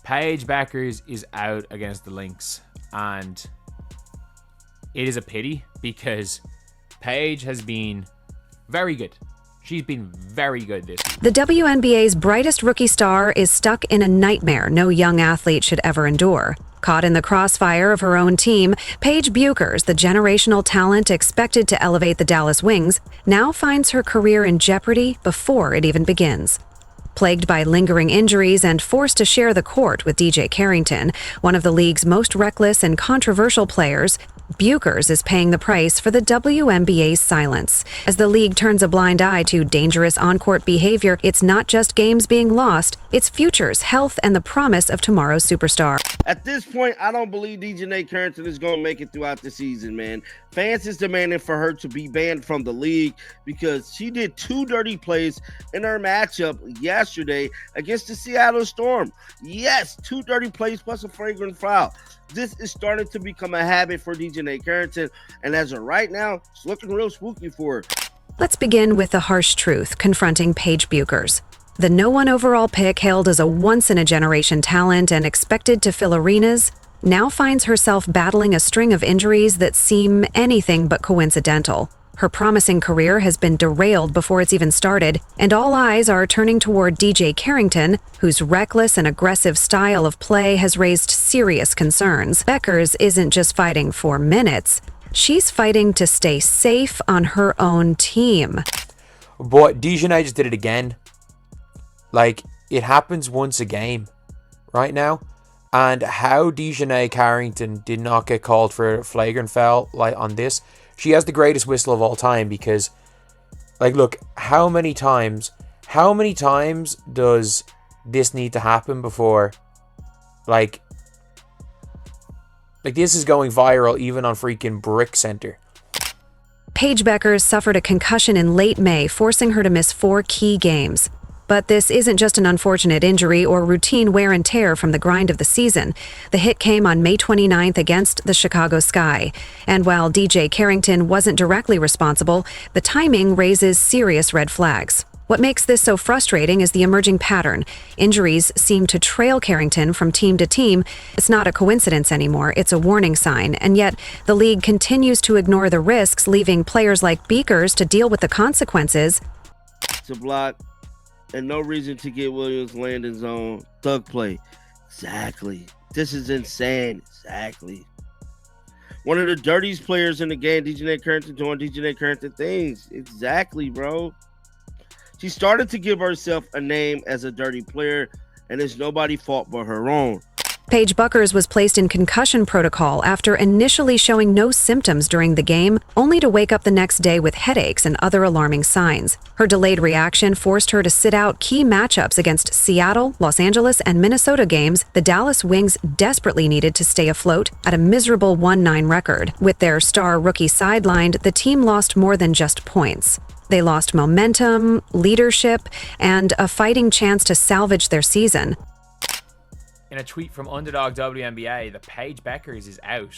Paige Bueckers is out against the Lynx, and it is a pity because Paige has been very good. She's been very good this season. The WNBA's brightest rookie star is stuck in a nightmare no young athlete should ever endure. Caught in the crossfire of her own team, Paige Bueckers, the generational talent expected to elevate the Dallas Wings, now finds her career in jeopardy before it even begins. Plagued by lingering injuries and forced to share the court with DiJonai Carrington, one of the league's most reckless and controversial players, Bueckers is paying the price for the WNBA's silence. As the league turns a blind eye to dangerous on-court behavior, it's not just games being lost, it's futures, health, and the promise of tomorrow's superstar. At this point, I don't believe DiJonai Carrington is going to make it throughout the season, man. Fans is demanding for her to be banned from the league because she did 2 dirty plays in her matchup yesterday against the Seattle Storm. Yes, 2 dirty plays plus a flagrant foul. This is starting to become a habit for DiJonai Carrington, and as of right now, it's looking real spooky for her. Let's begin with the harsh truth confronting Paige Bueckers. The no one overall pick, hailed as a once-in-a-generation talent and expected to fill arenas, now finds herself battling a string of injuries that seem anything but coincidental. Her promising career has been derailed before it's even started, and all eyes are turning toward DiJonai Carrington, whose reckless and aggressive style of play has raised serious concerns. Bueckers isn't just fighting for minutes, she's fighting to stay safe on her own team. But DiJonai just did it again. Like, it happens once a game right now. And how DiJonai Carrington did not get called for a flagrant foul like on this, she has the greatest whistle of all time because, like, look, how many times does this need to happen before, like this is going viral even on freaking Brick Center. Paige Bueckers suffered a concussion in late May, forcing her to miss 4 key games. But this isn't just an unfortunate injury or routine wear and tear from the grind of the season. The hit came on May 29th against the Chicago Sky. And while DiJonai Carrington wasn't directly responsible, the timing raises serious red flags. What makes this so frustrating is the emerging pattern. Injuries seem to trail Carrington from team to team. It's not a coincidence anymore, it's a warning sign. And yet, the league continues to ignore the risks, leaving players like Bueckers to deal with the consequences. To block. And no reason to get Williams landing zone. Thug play. Exactly. This is insane. Exactly. One of the dirtiest players in the game, DiJonai Carrington, doing DiJonai Carrington things. Exactly, bro. She started to give herself a name as a dirty player, and it's nobody's fault but her own. Paige Bueckers was placed in concussion protocol after initially showing no symptoms during the game, only to wake up the next day with headaches and other alarming signs. Her delayed reaction forced her to sit out key matchups against Seattle, Los Angeles, and Minnesota games the Dallas Wings desperately needed to stay afloat at a miserable 1-9 record. With their star rookie sidelined, the team lost more than just points. They lost momentum, leadership, and a fighting chance to salvage their season. In a tweet from Underdog WNBA, the Paige Bueckers is out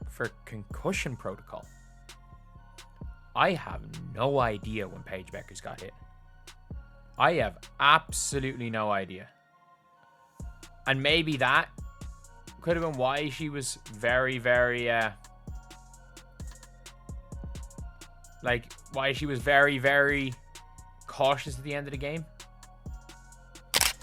for concussion protocol. I have no idea when Paige Bueckers got hit. I have absolutely no idea. And maybe that could have been why she was very, very, very cautious at the end of the game.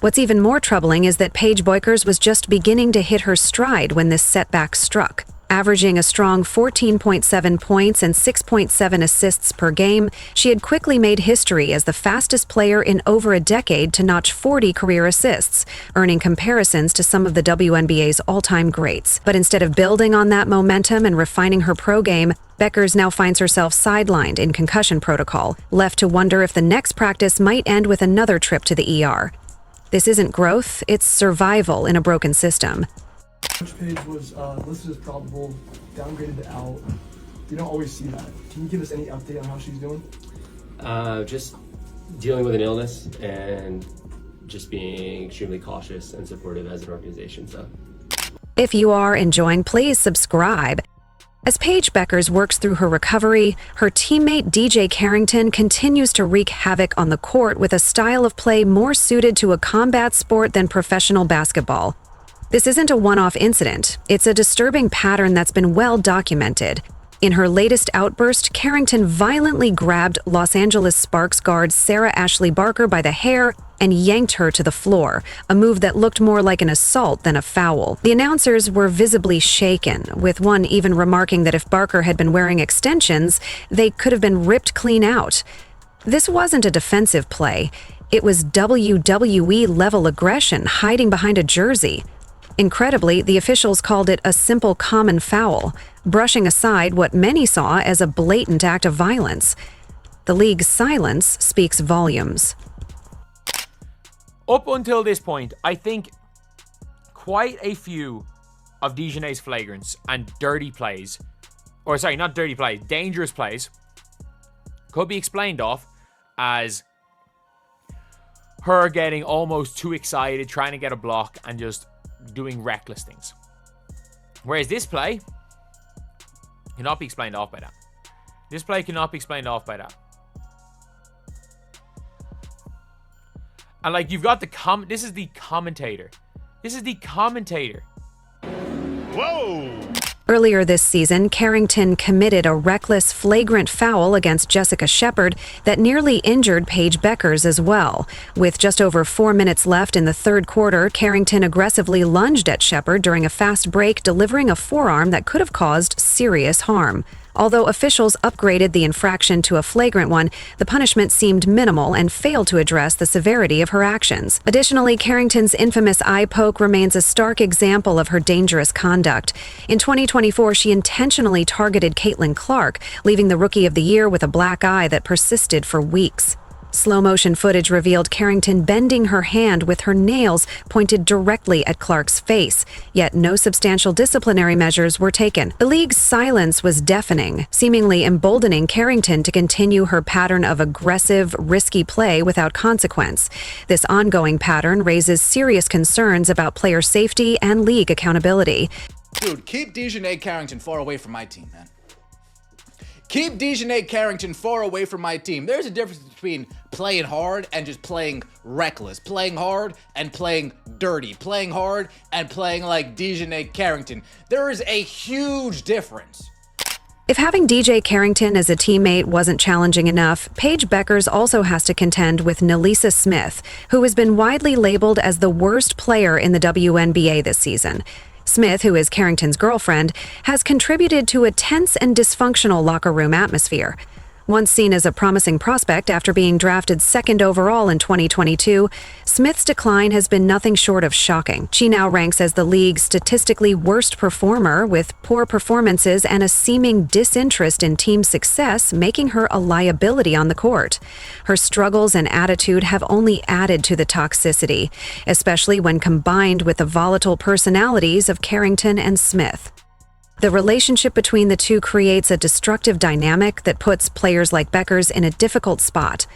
What's even more troubling is that Paige Bueckers was just beginning to hit her stride when this setback struck. Averaging a strong 14.7 points and 6.7 assists per game, she had quickly made history as the fastest player in over a decade to notch 40 career assists, earning comparisons to some of the WNBA's all-time greats. But instead of building on that momentum and refining her pro game, Bueckers now finds herself sidelined in concussion protocol, left to wonder if the next practice might end with another trip to the ER. This isn't growth, it's survival in a broken system. Coach Paige was listed as probable, downgraded to out. You don't always see that. Can you give us any update on how she's doing? Just dealing with an illness and just being extremely cautious and supportive as an organization. So, if you are enjoying, please subscribe. As Paige Bueckers works through her recovery, her teammate DJ Carrington continues to wreak havoc on the court with a style of play more suited to a combat sport than professional basketball. This isn't a one-off incident. It's a disturbing pattern that's been well documented. In her latest outburst, Carrington violently grabbed Los Angeles Sparks guard Sarah Ashley Barker by the hair and yanked her to the floor, a move that looked more like an assault than a foul. The announcers were visibly shaken, with one even remarking that if Barker had been wearing extensions, they could have been ripped clean out. This wasn't a defensive play. It was WWE-level aggression hiding behind a jersey. Incredibly, the officials called it a simple common foul, brushing aside what many saw as a blatant act of violence. The league's silence speaks volumes. Up until this point, I think quite a few of DiJonai's flagrants and dirty plays, or sorry, not dirty plays, dangerous plays, could be explained off as her getting almost too excited, trying to get a block, and just doing reckless things. Whereas this play cannot be explained off by that. This play cannot be explained off by that. And like, you've got the this is the commentator. This is the commentator. Whoa! Earlier this season, Carrington committed a reckless, flagrant foul against Jessica Shepard that nearly injured Paige Bueckers as well. With just over 4 minutes left in the third quarter, Carrington aggressively lunged at Shepard during a fast break, delivering a forearm that could have caused serious harm. Although officials upgraded the infraction to a flagrant one, the punishment seemed minimal and failed to address the severity of her actions. Additionally, Carrington's infamous eye poke remains a stark example of her dangerous conduct. In 2024, she intentionally targeted Caitlin Clark, leaving the Rookie of the Year with a black eye that persisted for weeks. Slow-motion footage revealed Carrington bending her hand with her nails pointed directly at Clark's face, yet no substantial disciplinary measures were taken. The league's silence was deafening, seemingly emboldening Carrington to continue her pattern of aggressive, risky play without consequence. This ongoing pattern raises serious concerns about player safety and league accountability. Dude, keep DiJonai Carrington far away from my team, man. Keep DiJonai Carrington far away from my team. There's a difference between playing hard and just playing reckless. Playing hard and playing dirty. Playing hard and playing like DiJonai Carrington. There is a huge difference. If having DJ Carrington as a teammate wasn't challenging enough, Paige Bueckers also has to contend with Nelisa Smith, who has been widely labeled as the worst player in the WNBA this season. Smith, who is Carrington's girlfriend, has contributed to a tense and dysfunctional locker room atmosphere. Once seen as a promising prospect after being drafted second overall in 2022, Smith's decline has been nothing short of shocking. She now ranks as the league's statistically worst performer, with poor performances and a seeming disinterest in team success, making her a liability on the court. Her struggles and attitude have only added to the toxicity, especially when combined with the volatile personalities of Carrington and Smith. The relationship between the two creates a destructive dynamic that puts players like Bueckers in a difficult spot.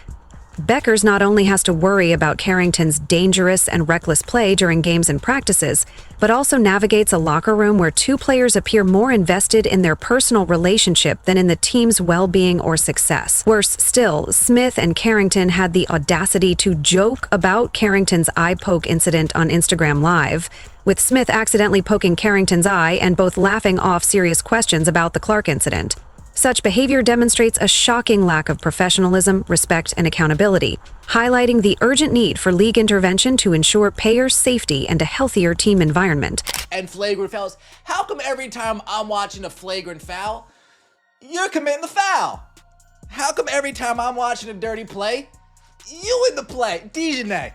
Bueckers not only has to worry about Carrington's dangerous and reckless play during games and practices, but also navigates a locker room where two players appear more invested in their personal relationship than in the team's well-being or success. Worse still, Smith and Carrington had the audacity to joke about Carrington's eye poke incident on Instagram Live, with Smith accidentally poking Carrington's eye and both laughing off serious questions about the Clark incident. Such behavior demonstrates a shocking lack of professionalism, respect, and accountability, highlighting the urgent need for league intervention to ensure players' safety and a healthier team environment. And flagrant fouls. How come every time I'm watching a flagrant foul, you're committing the foul? How come every time I'm watching a dirty play, you in the play? DiJonai,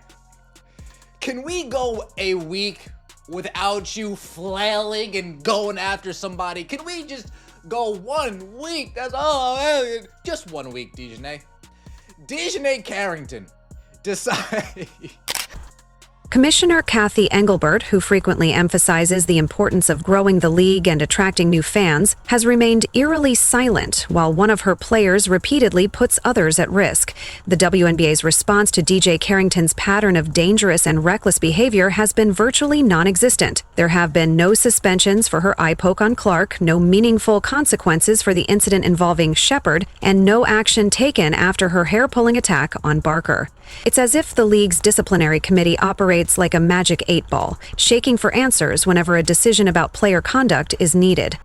can we go a week without you flailing and going after somebody? Can we just go 1 week? That's all. Just 1 week, DiJonai. DiJonai Carrington decide. Commissioner Kathy Engelbert, who frequently emphasizes the importance of growing the league and attracting new fans, has remained eerily silent while one of her players repeatedly puts others at risk. The WNBA's response to DJ Carrington's pattern of dangerous and reckless behavior has been virtually non-existent. There have been no suspensions for her eye poke on Clark, no meaningful consequences for the incident involving Shepard, and no action taken after her hair-pulling attack on Barker. It's as if the league's disciplinary committee operates like a magic 8-ball, shaking for answers whenever a decision about player conduct is needed.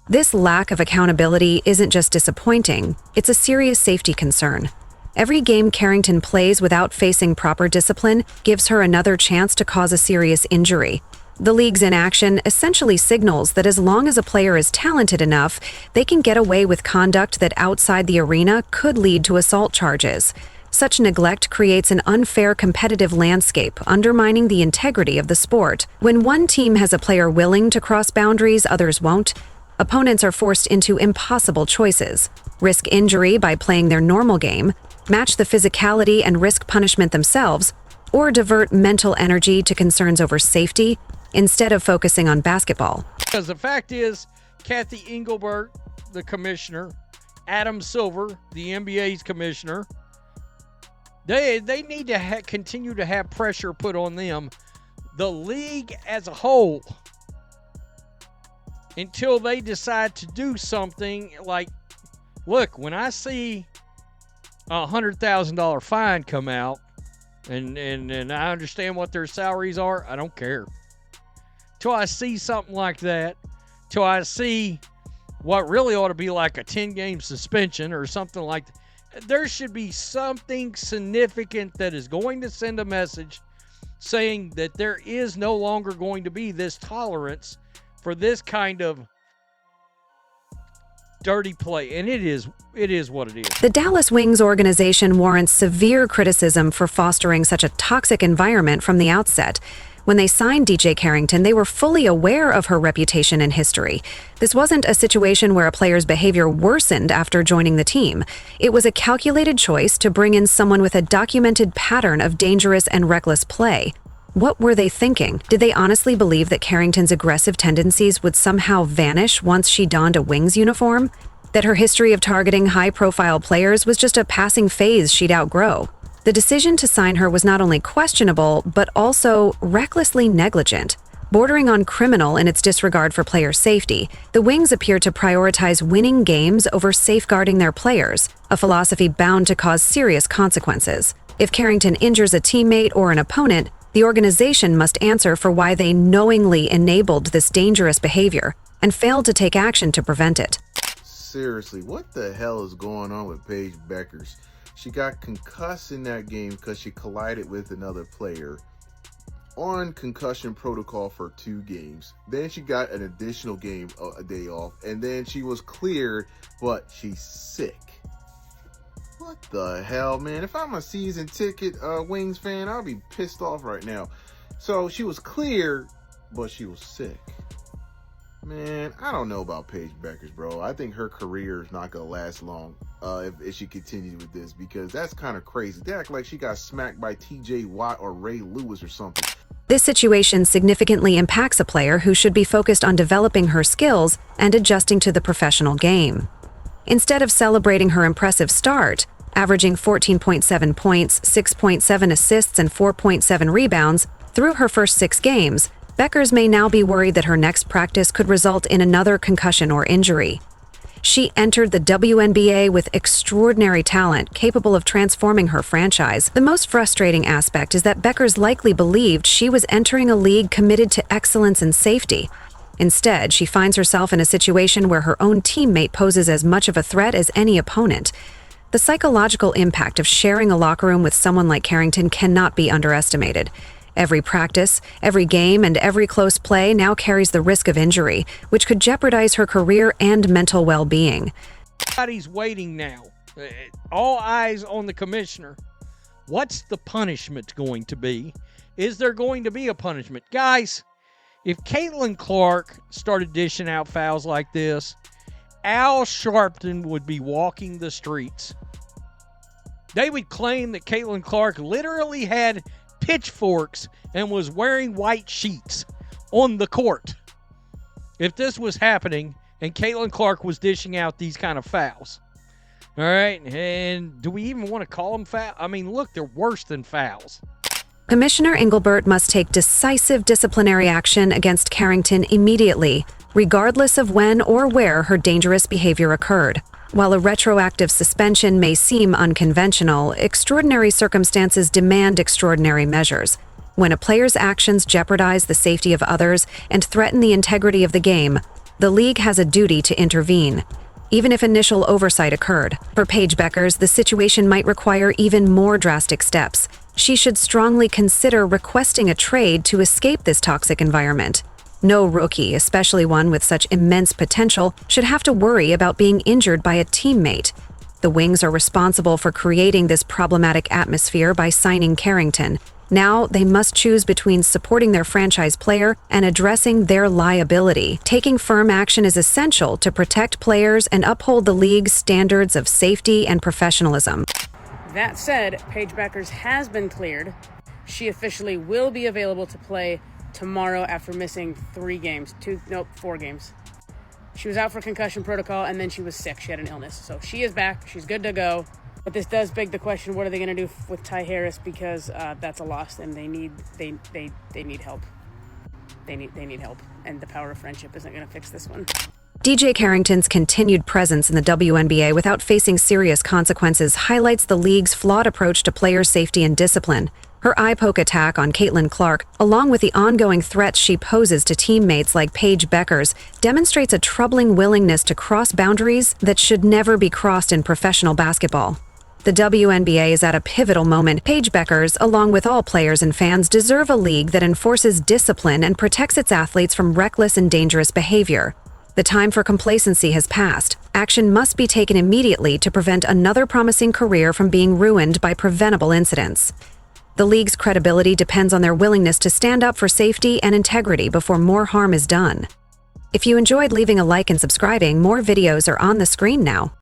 This lack of accountability isn't just disappointing, it's a serious safety concern. Every game Carrington plays without facing proper discipline gives her another chance to cause a serious injury. The league's inaction essentially signals that as long as a player is talented enough, they can get away with conduct that outside the arena could lead to assault charges. Such neglect creates an unfair competitive landscape, undermining the integrity of the sport. When one team has a player willing to cross boundaries, others won't. Opponents are forced into impossible choices. Risk injury by playing their normal game, match the physicality and risk punishment themselves, or divert mental energy to concerns over safety instead of focusing on basketball. Because the fact is, Kathy Engelbert, the commissioner, Adam Silver, the NBA's commissioner, they need to continue to have pressure put on them, the league as a whole, until they decide to do something like, look, when I see a $100,000 fine come out, and I understand what their salaries are, I don't care. Till I see something like that, till I see what really ought to be like a 10-game suspension or something like that. There should be something significant that is going to send a message saying that there is no longer going to be this tolerance for this kind of dirty play. And it is what it is. The Dallas Wings organization warrants severe criticism for fostering such a toxic environment from the outset. When they signed DJ Carrington, they were fully aware of her reputation and history. This wasn't a situation where a player's behavior worsened after joining the team. It was a calculated choice to bring in someone with a documented pattern of dangerous and reckless play. What were they thinking? Did they honestly believe that Carrington's aggressive tendencies would somehow vanish once she donned a Wings uniform? That her history of targeting high-profile players was just a passing phase she'd outgrow? The decision to sign her was not only questionable, but also recklessly negligent. Bordering on criminal in its disregard for player safety, the Wings appear to prioritize winning games over safeguarding their players, a philosophy bound to cause serious consequences. If Carrington injures a teammate or an opponent, the organization must answer for why they knowingly enabled this dangerous behavior and failed to take action to prevent it. Seriously, what the hell is going on with Paige Bueckers? She got concussed in that game because she collided with another player on concussion protocol for 2 games. Then she got an additional game, a day off, and then she was cleared, but she's sick. What the hell, man? If I'm a season ticket Wings fan, I'll be pissed off right now. So she was cleared, but she was sick. Man, I don't know about Paige Bueckers, bro. I think her career is not going to last long if she continues with this, because that's kind of crazy. They act like she got smacked by TJ Watt or Ray Lewis or something. This situation significantly impacts a player who should be focused on developing her skills and adjusting to the professional game. Instead of celebrating her impressive start, averaging 14.7 points, 6.7 assists, and 4.7 rebounds through her first 6 games, Bueckers may now be worried that her next practice could result in another concussion or injury. She entered the WNBA with extraordinary talent, capable of transforming her franchise. The most frustrating aspect is that Bueckers likely believed she was entering a league committed to excellence and safety. Instead, she finds herself in a situation where her own teammate poses as much of a threat as any opponent. The psychological impact of sharing a locker room with someone like Carrington cannot be underestimated. Every practice, every game, and every close play now carries the risk of injury, which could jeopardize her career and mental well-being. Everybody's waiting now. All eyes on the commissioner. What's the punishment going to be? Is there going to be a punishment? Guys, if Caitlin Clark started dishing out fouls like this, Al Sharpton would be walking the streets. They would claim that Caitlin Clark literally had pitchforks and was wearing white sheets on the court. If this was happening and Caitlin Clark was dishing out these kind of fouls. All right, and do we even want to call them foul? I mean, look, they're worse than fouls. Commissioner Engelbert must take decisive disciplinary action against Carrington immediately, regardless of when or where her dangerous behavior occurred. While a retroactive suspension may seem unconventional, extraordinary circumstances demand extraordinary measures. When a player's actions jeopardize the safety of others and threaten the integrity of the game, the league has a duty to intervene. Even if initial oversight occurred, for Paige Bueckers, the situation might require even more drastic steps. She should strongly consider requesting a trade to escape this toxic environment. No rookie, especially one with such immense potential, should have to worry about being injured by a teammate. The Wings are responsible for creating this problematic atmosphere by signing Carrington. Now, they must choose between supporting their franchise player and addressing their liability. Taking firm action is essential to protect players and uphold the league's standards of safety and professionalism. That said, Paige Bueckers has been cleared. She officially will be available to play tomorrow after missing 4 games. She was out for concussion protocol, and then she was sick. She had an illness. So she is back. She's good to go. But this does beg the question, what are they going to do with Ty Harris? Because that's a loss, and they need help. They need help, and the power of friendship isn't going to fix this one. DJ Carrington's continued presence in the WNBA without facing serious consequences highlights the league's flawed approach to player safety and discipline. Her eye-poke attack on Caitlin Clark, along with the ongoing threats she poses to teammates like Paige Bueckers, demonstrates a troubling willingness to cross boundaries that should never be crossed in professional basketball. The WNBA is at a pivotal moment. Paige Bueckers, along with all players and fans, deserve a league that enforces discipline and protects its athletes from reckless and dangerous behavior. The time for complacency has passed. Action must be taken immediately to prevent another promising career from being ruined by preventable incidents. The league's credibility depends on their willingness to stand up for safety and integrity before more harm is done. If you enjoyed leaving a like and subscribing, more videos are on the screen now.